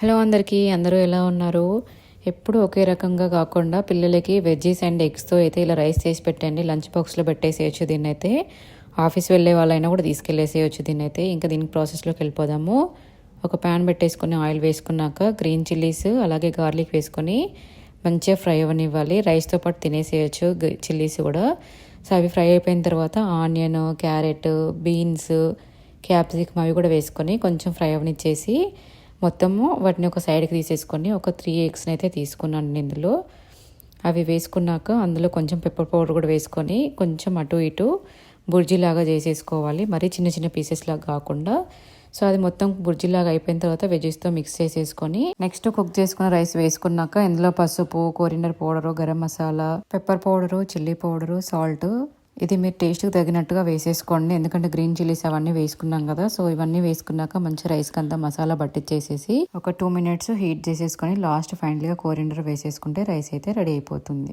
Hello అందరికీ, అందరూ ఎలా ఉన్నారు? ఎప్పుడు ఒకే రకంగా కాకుండా పిల్లలకి వెజ్జీస్ అండ్ ఎగ్స్తో అయితే ఇలా రైస్ చేసి పెట్టండి. లంచ్ బాక్స్లో పెట్టేసేయచ్చు. దీన్నైతే ఆఫీస్ వెళ్ళే వాళ్ళైనా కూడా తీసుకెళ్ళేసేయచ్చు. దీన్నైతే ఇంకా దీనికి ప్రాసెస్లోకి వెళ్ళిపోదాము. ఒక ప్యాన్ పెట్టేసుకొని ఆయిల్ వేసుకున్నాక గ్రీన్ చిల్లీస్ అలాగే గార్లిక్ వేసుకొని మంచిగా ఫ్రై అవ్వనివ్వాలి. రైస్తో పాటు తినేసేయచ్చు చిల్లీస్ కూడా. సో అవి ఫ్రై అయిపోయిన తర్వాత ఆనియన్, క్యారెట్, బీన్స్, క్యాప్సికమ్ అవి కూడా వేసుకొని కొంచెం ఫ్రై అవనిచ్చేసి మొత్తము వాటిని ఒక సైడ్కి తీసేసుకొని ఒక 3 ఎగ్స్ని అయితే తీసుకున్నాను ఇందులో. అవి వేసుకున్నాక అందులో కొంచెం పెప్పర్ పౌడర్ కూడా వేసుకొని కొంచెం అటు ఇటు బుర్జీలాగా చేసేసుకోవాలి. మరీ చిన్న చిన్న పీసెస్ లాగా కాకుండా. సో అది మొత్తం బుర్జీలాగా అయిపోయిన తర్వాత వెజెస్తో మిక్స్ చేసేసుకొని నెక్స్ట్ కుక్ చేసుకున్న రైస్ వేసుకున్నాక ఇందులో పసుపు, coriander powder, garam masala, pepper powder, chilli powder, salt ఇది మీరు టేస్ట్కి తగినట్టుగా వేసేసుకోండి. ఎందుకంటే గ్రీన్ చిల్లీస్ అవన్నీ వేసుకున్నాం కదా. సో ఇవన్నీ వేసుకున్నాక మంచి రైస్కి అంతా మసాలా పట్టించేసేసి ఒక 2 minutes హీట్ చేసేసుకొని లాస్ట్ ఫైనల్గా కొరియండర్ వేసేసుకుంటే రైస్ అయితే రెడీ అయిపోతుంది.